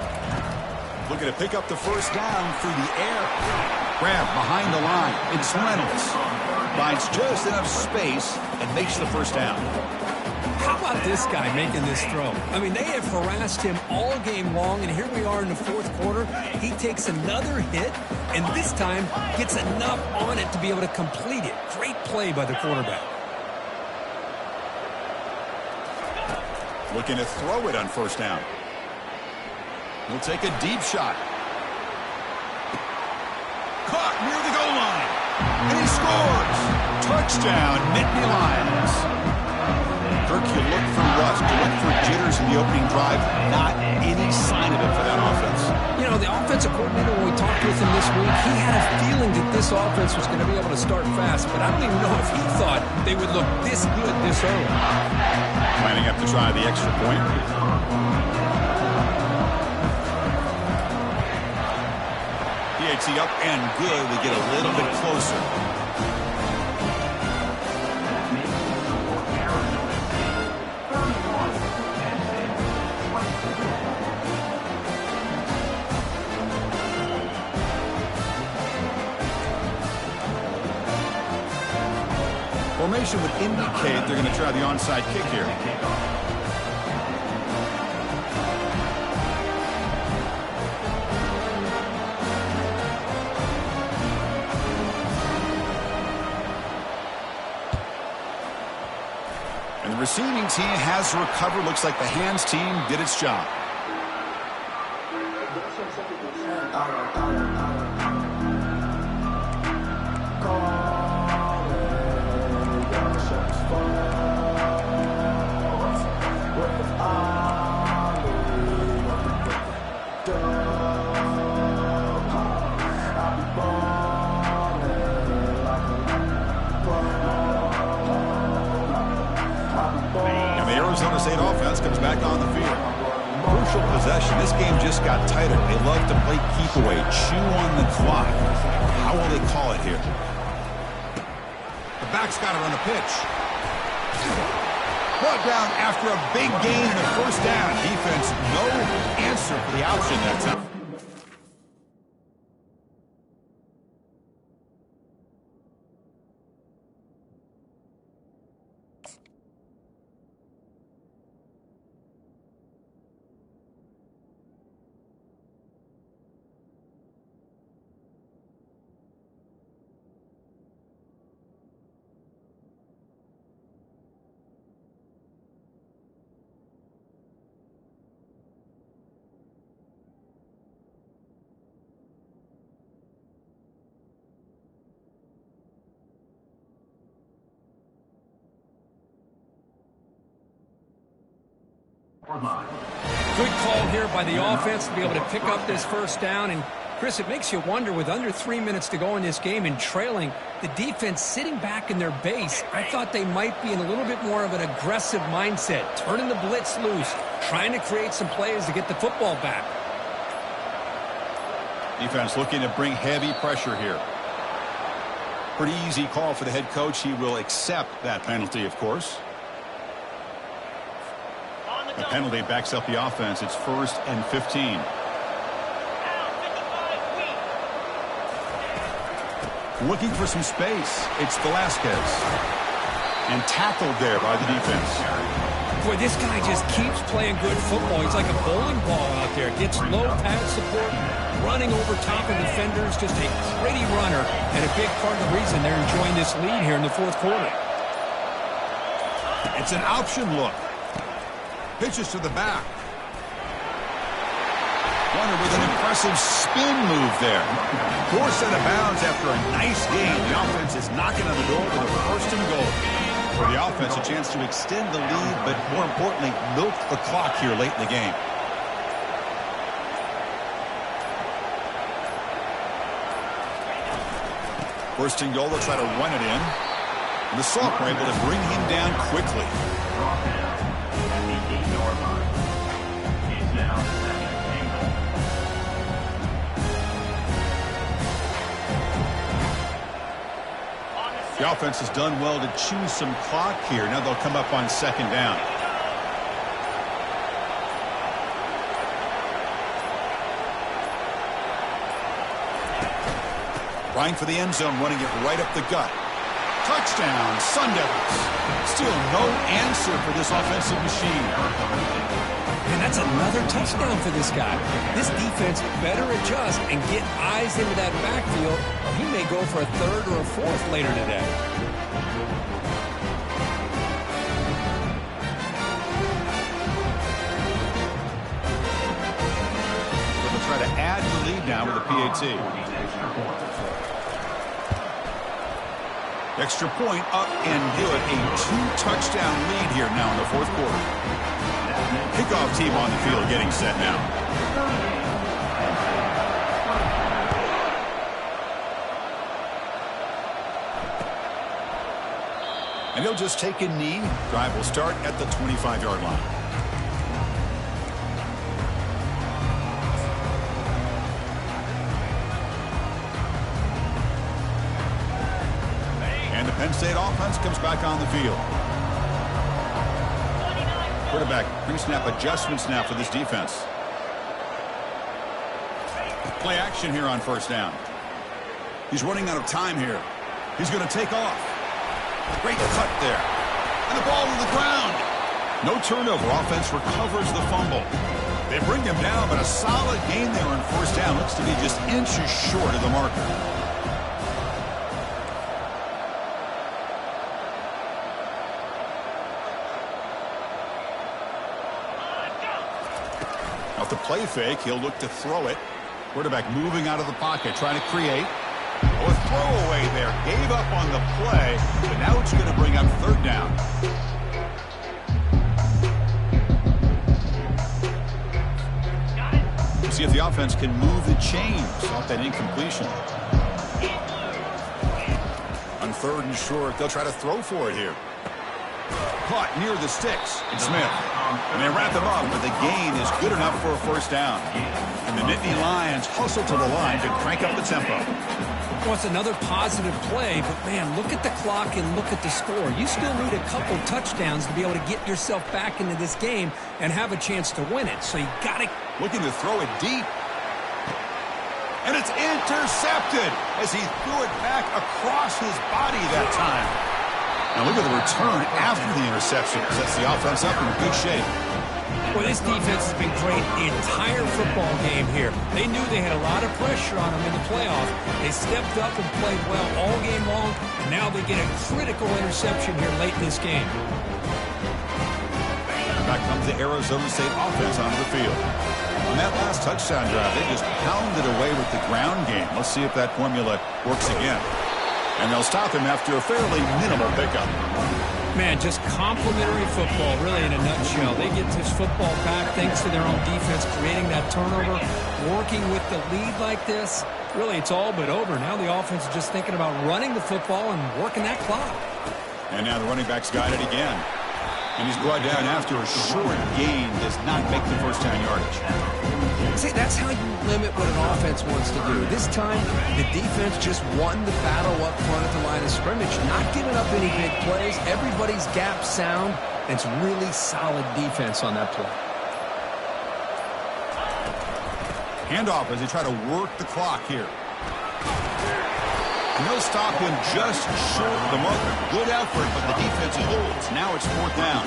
Looking to pick up the first down through the air. Grab behind the line. It's Reynolds. Finds just enough space and makes the first down. How about this guy making this throw? I mean, they have harassed him all game long, and here we are in the fourth quarter. He takes another hit, and this time gets enough on it to be able to complete it. Great play by the quarterback. Looking to throw it on first down. He'll take a deep shot. Caught near the goal line. And he scores. Touchdown, Nittany Lions. Kirk, you look for rust, you look for jitters in the opening drive. Not any sign of it for that offense. You know, the offensive coordinator, when we talked with him this week, he had a feeling that this offense was going to be able to start fast, but I don't even know if he thought they would look this good this early. Lining up to try the extra point. PAT up and good. We get a little bit closer. Formation would indicate they're going to try the onside kick here. And the receiving team has recovered. Looks like the hands team did its job. Arizona State offense comes back on the field. Crucial possession. This game just got tighter. They love to play keep away, chew on the clock. How will they call it here? The back's got it on the pitch. Brought down after a big gain in the first down. Defense, no answer for the option that time. Fourth line. Good call here by the offense to be able to pick up this first down. And, Chris, it makes you wonder, with under 3 minutes to go in this game and trailing, the defense sitting back in their base, I thought they might be in a little bit more of an aggressive mindset, turning the blitz loose, trying to create some plays to get the football back. Defense looking to bring heavy pressure here. Pretty easy call for the head coach. He will accept that penalty, of course. The penalty backs up the offense. It's 1st and 15. Looking for some space. It's Velasquez. And tackled there by the defense. Boy, this guy just keeps playing good football. He's like a bowling ball out there. Gets low pad support, running over top of defenders. Just a pretty runner, and a big part of the reason they're enjoying this lead here in the 4th quarter. It's an option look. Pitches to the back. Runner with an impressive spin move there. Forced out of bounds after a nice gain. The offense is knocking on the door with a 1st and goal. For the offense, a chance to extend the lead, but more importantly, milk the clock here late in the game. First and goal, they'll try to run it in. And the Sophomore able to bring him down quickly. The offense has done well to chew some clock here. Now they'll come up on 2nd down. Trying for the end zone, running it right up the gut. Touchdown, Sun Devils. Still no answer for this offensive machine. And that's another touchdown for this guy. This defense better adjust and get eyes into that backfield, or he may go for a 3rd or a 4th later today. They'll try to add the lead now with a PAT. Extra point up and good. A 2-touchdown lead here now in the 4th quarter. Kickoff team on the field getting set now. And he'll just take a knee. Drive will start at the 25-yard line. And the Penn State offense comes back on the field. Quarterback pre-snap adjustments now for this defense. Play action here on 1st down. He's running out of time here. He's going to take off. Great cut there. And the ball to the ground. No turnover. Offense recovers the fumble. They bring him down, but a solid gain there on 1st down. Looks to be just inches short of the marker. Off the play fake, he'll look to throw it. Quarterback moving out of the pocket, trying to create. Oh, a throwaway there. Gave up on the play, but now it's going to bring up 3rd down. We'll see if the offense can move the chains off that incompletion. On 3rd and short, they'll try to throw for it here. Caught near the sticks. It's Smith. And they wrap him up, but the gain is good enough for a 1st down. And the Nittany Lions hustle to the line to crank up the tempo. Well, it's another positive play, but, man, look at the clock and look at the score. You still need a couple touchdowns to be able to get yourself back into this game and have a chance to win it. So you got to... Looking to throw it deep. And it's intercepted as he threw it back across his body that time. Now look at the return after the interception. Sets the offense up in good shape. Well, this defense has been great the entire football game here. They knew they had a lot of pressure on them in the playoff. They stepped up and played well all game long, and now they get a critical interception here late in this game. And back comes the Arizona State offense onto the field. On that last touchdown drive, they just pounded away with the ground game. Let's see if that formula works again. And they'll stop him after a fairly minimal pickup. Man, just complimentary football, really, in a nutshell. They get this football back thanks to their own defense, creating that turnover, working with the lead like this. Really, it's all but over. Now the offense is just thinking about running the football and working that clock. And now the running back's got it again. And he's brought down after a short gain, does not make the first down yardage. See, that's how you limit what an offense wants to do. This time, the defense just won the battle up front at the line of scrimmage, not giving up any big plays. Everybody's gap sound, and it's really solid defense on that play. Handoff as they try to work the clock here. And they'll stop him just short of the marker. Good effort, but the defense holds. Now it's fourth down.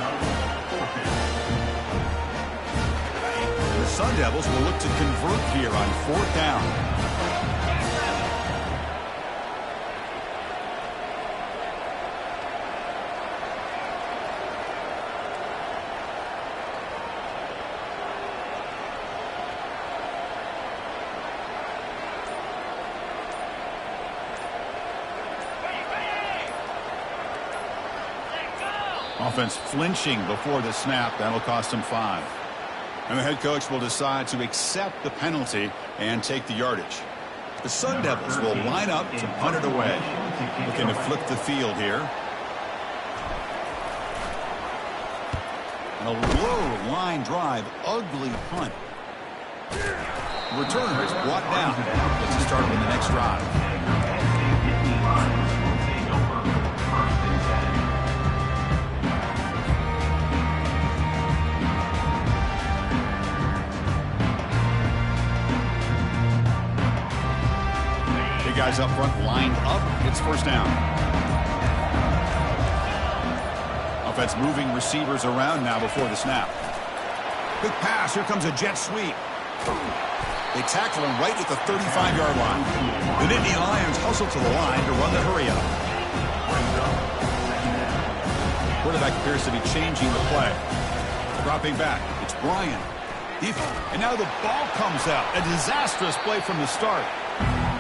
The Sun Devils will look to convert here on fourth down. Offense flinching before the snap. That'll cost him 5. And the head coach will decide to accept the penalty and take the yardage. The Sun Devils will line up to punt it away. Looking to flip the field here. And a low line drive. Ugly punt. The returner is brought down. Let's start with the next drive. Guys up front lined up. It's first down. Offense moving receivers around now before the snap. Big pass. Here comes a jet sweep. They tackle him right at the 35-yard line. The Nittany Lions hustle to the line to run the hurry up. Quarterback appears to be changing the play. Dropping back. It's Bryant. And now the ball comes out. A disastrous play from the start.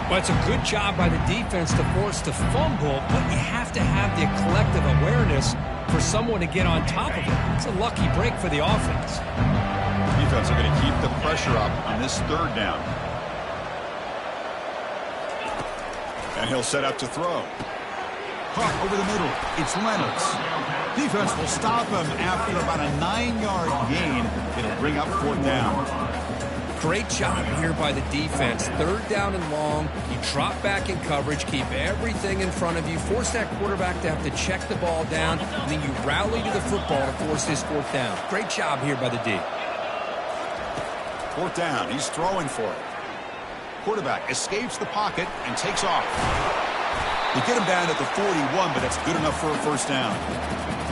Well, it's a good job by the defense to force the fumble, but you have to have the collective awareness for someone to get on top of it. It's a lucky break for the offense. Defense are going to keep the pressure up on this third down. And he'll set up to throw. Caught over the middle. It's Reynolds. Defense will stop him after about a 9-yard gain. It'll bring up fourth down. Great job here by the defense. Third down and long. You drop back in coverage, keep everything in front of you, force that quarterback to have to check the ball down, and then you rally to the football to force this fourth down. Great job here by the D. Fourth down. He's throwing for it. Quarterback escapes the pocket and takes off. They get him down at the 41, but that's good enough for a first down.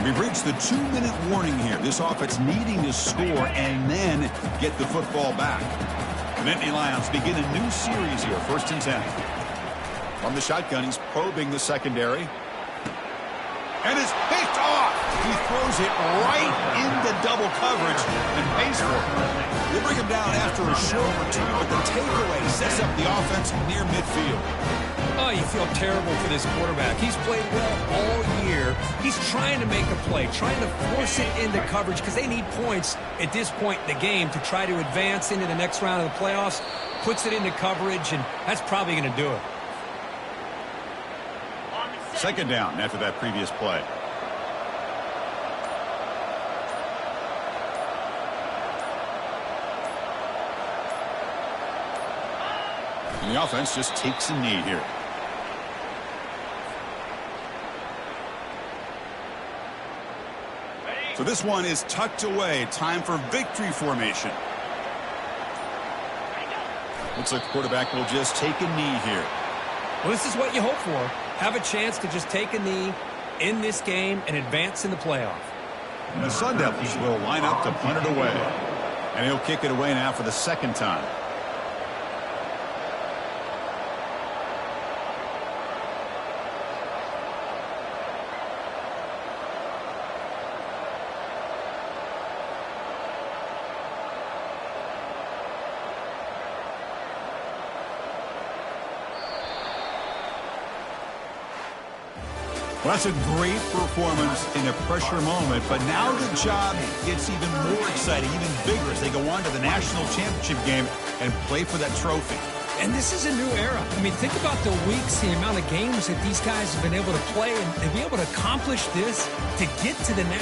We've reached the 2-minute warning here. This offense needing to score and then get the football back. The Nittany Lions begin a new series here, 1st and 10. From the shotgun, he's probing the secondary. And it's picked off. He throws it right into double coverage and pays for it. They bring him down after a short return, but the takeaway sets up the offense near midfield. Oh, you feel terrible for this quarterback. He's played well all year. He's trying to make a play, trying to force it into coverage because they need points at this point in the game to try to advance into the next round of the playoffs. Puts it into coverage, and that's probably going to do it. Second down after that previous play. And the offense just takes a knee here. So this one is tucked away. Time for victory formation. Looks like the quarterback will just take a knee here. Well, this is what you hope for. Have a chance to just take a knee in this game and advance in the playoff. And the Sun Devils will line up to punt it away. And he'll kick it away now for the second time. Well, that's a great performance in a pressure moment, but now the job gets even more exciting, even bigger as they go on to the national championship game and play for that trophy. And this is a new era. I mean, think about the weeks, the amount of games that these guys have been able to play, and to be able to accomplish this, to get to the national